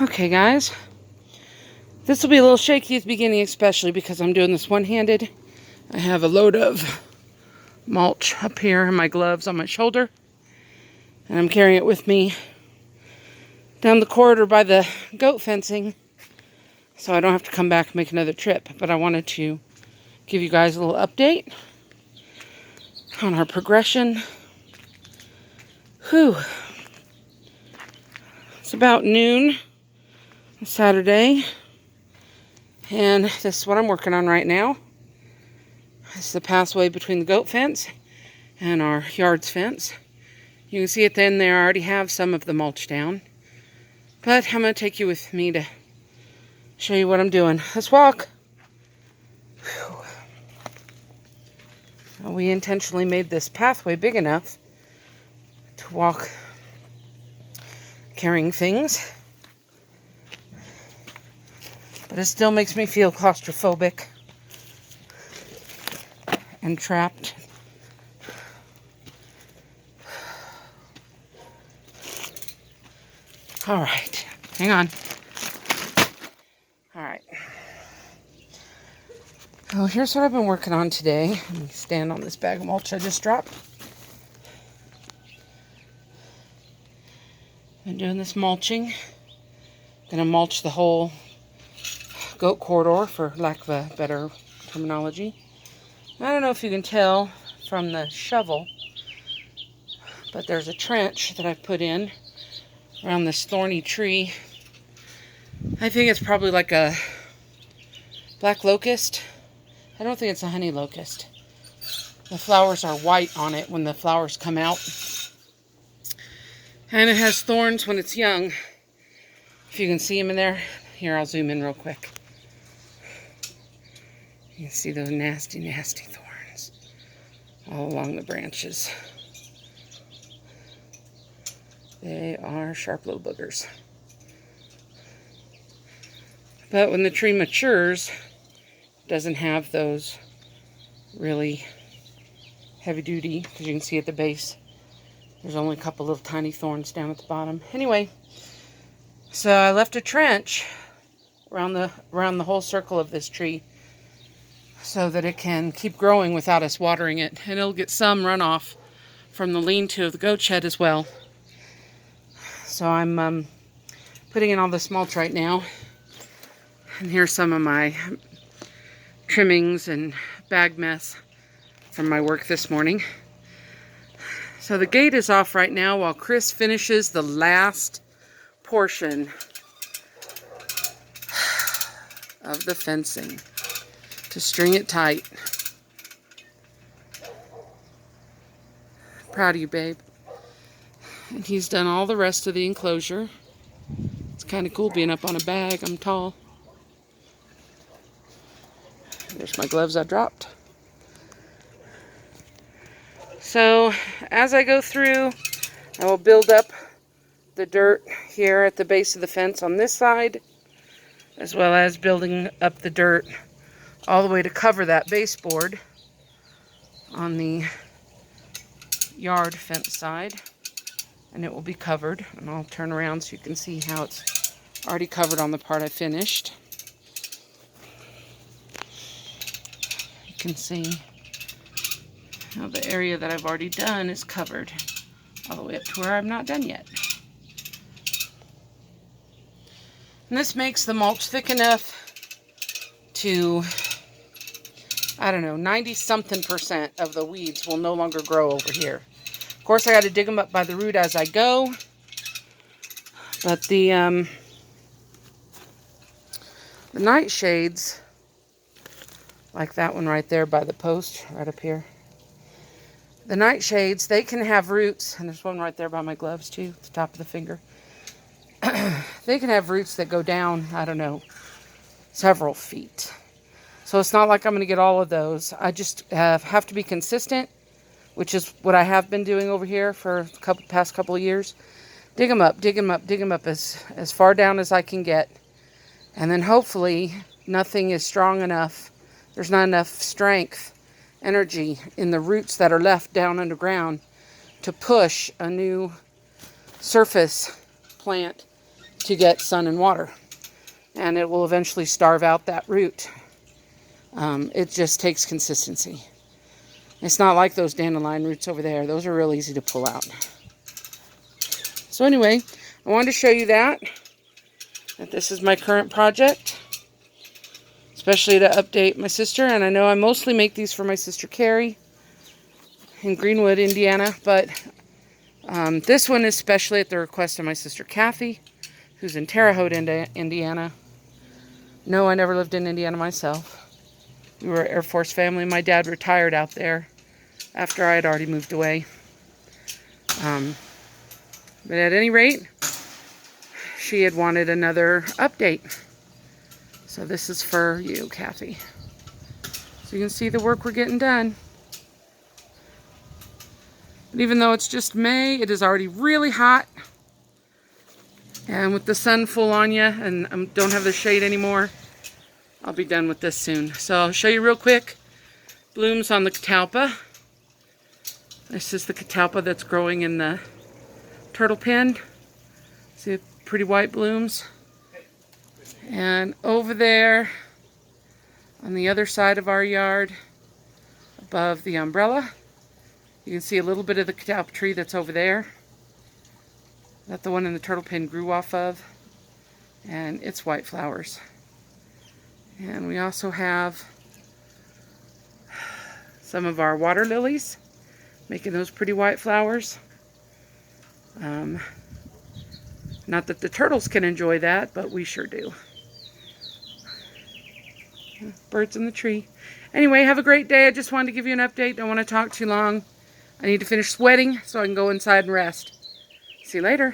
Okay, guys. This will be a little shaky at the beginning, especially because I'm doing this one-handed. I have a load of mulch up here and my gloves on my shoulder. And I'm carrying it with me down the corridor by the goat fencing, so I don't have to come back and make another trip. But I wanted to give you guys a little update on our progression. Whew. It's about noon Saturday, and this is what I'm working on right now. This is the pathway between the goat fence and our yard's fence. You can see at the end there I already have some of the mulch down, but I'm going to take you with me to show you what I'm doing. Let's walk. Whew. We intentionally made this pathway big enough to walk carrying things, but it still makes me feel claustrophobic and trapped. All right, hang on. All right. Well, here's what I've been working on today. Let me stand on this bag of mulch I just dropped. Been doing this mulching. Gonna mulch the whole goat corridor, for lack of a better terminology. I don't know if you can tell from the shovel, but there's a trench that I've put in around this thorny tree. I think it's probably like a black locust. I don't think it's a honey locust. The flowers are white on it when the flowers come out. And it has thorns when it's young. If you can see them in there. Here, I'll zoom in real quick. You can see those nasty, nasty thorns all along the branches. They are sharp little boogers. But when the tree matures, it doesn't have those really heavy duty, because you can see at the base, there's only a couple little tiny thorns down at the bottom. Anyway, so I left a trench around the whole circle of this tree so that it can keep growing without us watering it. And it'll get some runoff from the lean-to of the goat shed as well. So I'm putting in all this mulch right now. And here's some of my trimmings and bag mess from my work this morning. So the gate is off right now while Chris finishes the last portion of the fencing to string it tight. Proud of you, babe. And he's done all the rest of the enclosure. It's kind of cool being up on a bag. I'm tall. There's my gloves I dropped. So as I go through, I will build up the dirt here at the base of the fence on this side, as well as building up the dirt all the way to cover that baseboard on the yard fence side. And it will be covered. And I'll turn around so you can see how it's already covered on the part I finished. You can see how the area that I've already done is covered all the way up to where I'm not done yet. And this makes the mulch thick enough to, I don't know, 90-something% of the weeds will no longer grow over here. Of course, I got to dig them up by the root as I go. But the nightshades, like that one right there by the post, right up here. The nightshades, they can have roots, and there's one right there by my gloves too, at the top of the finger. They can have roots that go down, I don't know, several feet. So it's not like I'm going to get all of those. I just have to be consistent, which is what I have been doing over here for the past couple of years. Dig them up, dig them up, dig them up as far down as I can get. And then hopefully nothing is strong enough. There's not enough strength, energy in the roots that are left down underground to push a new surface plant to get sun and water. And it will eventually starve out that root. It just takes consistency. It's not like those dandelion roots over there. Those are real easy to pull out. So anyway, I wanted to show you that this is my current project, especially to update my sister. And I know I mostly make these for my sister Carrie in Greenwood, Indiana, but this one is especially at the request of my sister Kathy, who's in Terre Haute, Indiana. No, I never lived in Indiana myself. We were an Air Force family. My dad retired out there after I had already moved away. But at any rate, she had wanted another update. So this is for you, Kathy. So you can see the work we're getting done. But even though it's just May, it is already really hot. And with the sun full on you and I don't have the shade anymore, I'll be done with this soon. So I'll show you real quick. Blooms on the catalpa. This is the catalpa that's growing in the turtle pen. See the pretty white blooms? And over there, on the other side of our yard, above the umbrella, you can see a little bit of the catalpa tree that's over there. That's the one in the turtle pen grew off of. And it's white flowers. And we also have some of our water lilies, making those pretty white flowers. Not that the turtles can enjoy that, but we sure do. Birds in the tree. Anyway, have a great day. I just wanted to give you an update. Don't want to talk too long. I need to finish sweating so I can go inside and rest. See you later.